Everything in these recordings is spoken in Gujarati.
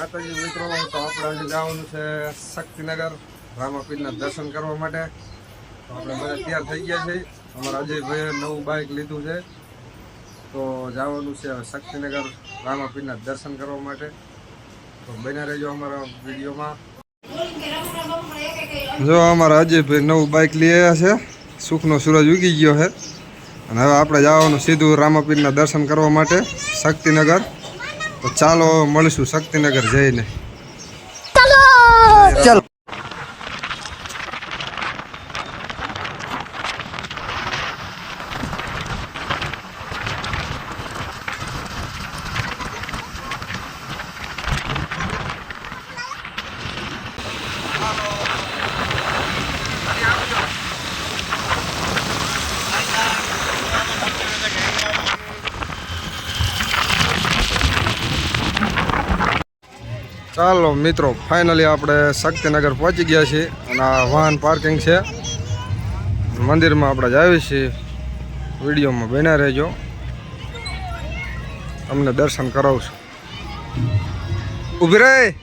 માતાજી મિત્રો, તો આપણે આજે જવાનું છે શક્તિનગર રામાપીરના દર્શન કરવા માટે. તો આપણે બધા તૈયાર થઈ ગયા છે. અમારા અજયભાઈએ નવું બાઇક લીધું છે, તો જવાનું છે શક્તિનગર રામાપીરના દર્શન કરવા માટે. તો બન્યા રહેજો અમારા વિડીયોમાં. જો અમારા અજયભાઈ નવું બાઇક લઈ આવ્યા છે. સુખનો સૂરજ ઉગી ગયો છે અને હવે આપણે જવાનું સીધું રામાપીરના દર્શન કરવા માટે શક્તિનગર. તો ચાલો મળીશું શક્તિનગર જઈને. ચાલો. ચાલો મિત્રો, ફાઇનલી આપણે શક્તિનગર પહોંચી ગયા છીએ અને આ વાહન પાર્કિંગ છે. મંદિરમાં આપણે જ આવીએ છીએ. વિડીયોમાં બન્યા રહેજો, તમને દર્શન કરાવશું. ઊભી રહે.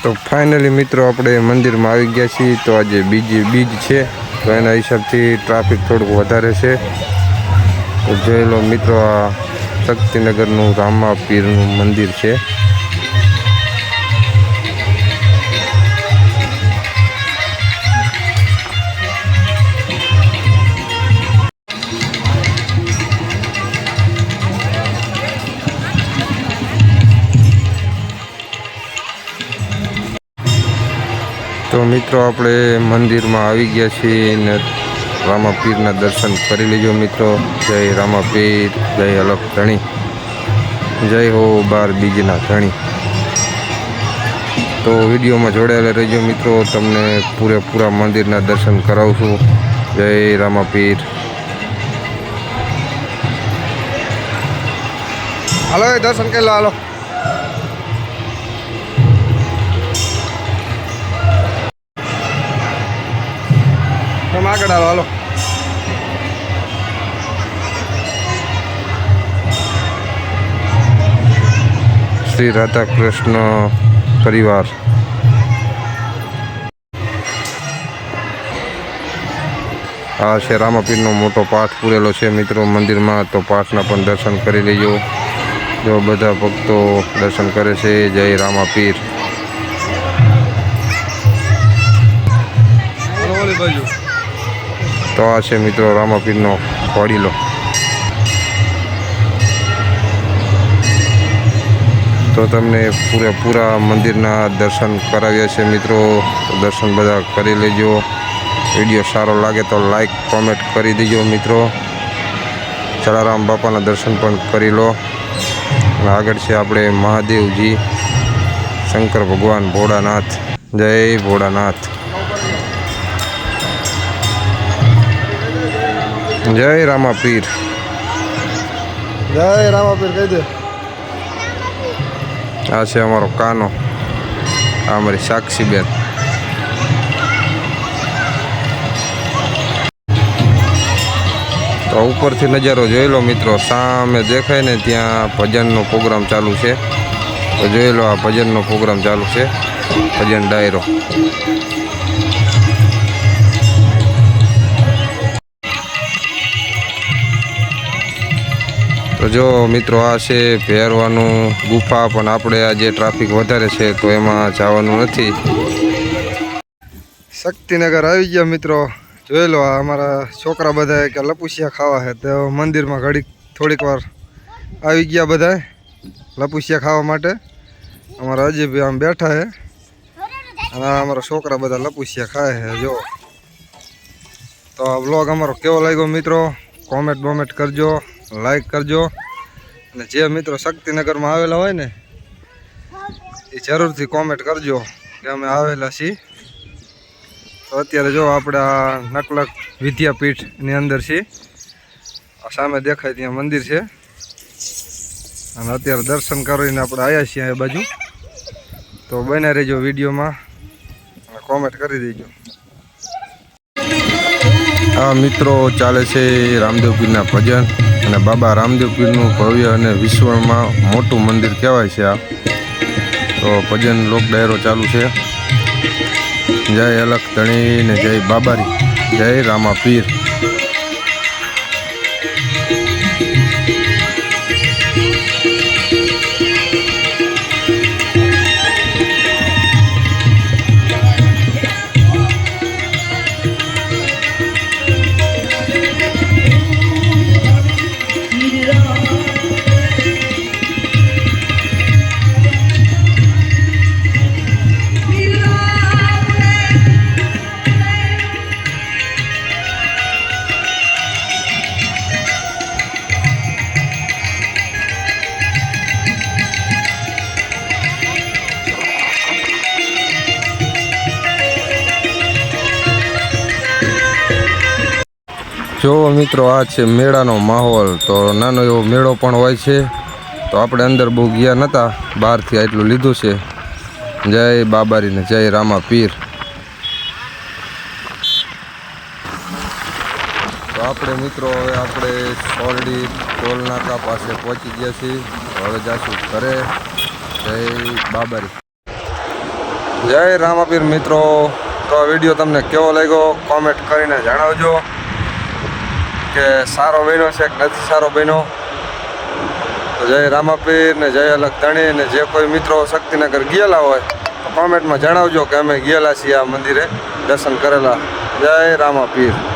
તો ફાઇનલી મિત્રો આપણે મંદિરમાં આવી ગયા છીએ. તો આજે બીજ છે, તો એના હિસાબથી ટ્રાફિક થોડુંક વધારે છે. તો જોઈ લો મિત્રો, આ શક્તિનગરનું રામાપીરનું મંદિર છે. તો મિત્રો આપણે મંદિરમાં આવી ગયા છીએ ને રામાપીરના દર્શન કરી લેજો મિત્રો. જય રામાપીર, જય અલખ ધણી, જય હો બાર બીજના ધણી. તો વિડીયોમાં જોડાયેલા રહેજો મિત્રો, તમને પૂરેપૂરા મંદિરના દર્શન કરાવશું. જય રામાપીર. હાલો દર્શન કરી લો. હાલો તમે આગળ આવો. હાલો શ્રી રાધા કૃષ્ણ પરિવાર. આ છે રામાપીરનો મોટો પાઠ પૂરેલો છે મિત્રો મંદિરમાં. તો પાઠના પણ દર્શન કરી લેજો. જો બધા ભક્તો દર્શન કરે છે. જય રામાપીર. તો આ છે મિત્રો રામાપીરનો ઘોડીલો. તો તમને પૂરેપૂરા મંદિરના દર્શન કરાવ્યા છે મિત્રો. તો દર્શન બધા કરી લેજો. વિડીયો સારો લાગે તો લાઈક કોમેન્ટ કરી દેજો મિત્રો. જલારામ બાપાના દર્શન પણ કરી લો. આગળ છે આપણે મહાદેવજી, શંકર ભગવાન, ભોળાનાથ. જય ભોળાનાથ. જય રામાપીર. જય રામાપીર કહી દે. આ છે અમારો કાનો, આ અમારી સાક્ષીબેન. તો ઉપરથી નજારો જોઈ લો મિત્રો. સામે દેખાય ને ત્યાં ભજનનો પ્રોગ્રામ ચાલુ છે. તો જોઈ લો, આ ભજનનો પ્રોગ્રામ ચાલુ છે, ભજન ડાયરો. તો જો મિત્રો, આ છે ભેરવાનું ગુફા. પણ આપણે આજે ટ્રાફિક વધારે છે તો એમાં જવાનું નથી. શક્તિનગર આવી ગયા મિત્રો. જોઈ લો, આ અમારા છોકરા બધા કે લપુસિયા ખાવા છે. તો મંદિરમાં થોડીક વાર આવી ગયા બધા લપુસિયા ખાવા માટે. અમારા અજયભાઈ આમ બેઠા છે અને અમારા છોકરા બધા લપુસિયા ખાય છે. જો તો આ વ્લોગ અમારો કેવો લાગ્યો મિત્રો, કોમેન્ટ બોમેન્ટ કરજો, લાઈક કરજો. અને જે મિત્રો શક્તિનગરમાં આવેલા હોય ને એ જરૂરથી કોમેન્ટ કરજો કે અમે આવેલા છીએ. તો અત્યારે જો આપણે આ નકલક વિદ્યાપીઠની અંદર છીએ. આ સામે દેખાય ત્યાં મંદિર છે અને અત્યારે દર્શન કરીને આપણે આવ્યા છીએ એ બાજુ. તો બન્યા રહેજો વિડીયોમાં અને કોમેન્ટ કરી દેજો. આ મિત્રો ચાલે છે રામદેવ પીરના ભજન અને બાબા રામદેવ પીરનું ભવ્ય અને વિશ્વમાં મોટું મંદિર કહેવાય છે આ. તો ભજન લોક ડાયરો ચાલુ છે. જય અલખ ધણી ને જય બાબારી, જય રામા પીર. જો મિત્રો, આ છે મેળાનો માહોલ. તો નાનો એવો મેળો પણ હોય છે. તો આપણે અંદર બહુ ગયા નહોતા, બહારથી આટલું લીધું છે. જય બાબારી ને જય રામા પીર. તો આપણે મિત્રો હવે આપણે સોરડી ટોલ નાકા પાસે પહોંચી ગયા છીએ. હવે જાશું ઘરે. જય બાબારી, જય રામા પીર. મિત્રો, તો આ વિડીયો તમને કેવો લાગ્યો કોમેન્ટ કરીને જણાવજો કે સારો બન્યો છે કે નથી સારો બન્યો. તો જય રામાપીર ને જય અલખ ધણી. ને જે કોઈ મિત્રો શક્તિનગર ગયેલા હોય તો કોમેન્ટમાં જણાવજો કે અમે ગયેલા છીએ આ મંદિરે, દર્શન કરેલા. જય રામાપીર.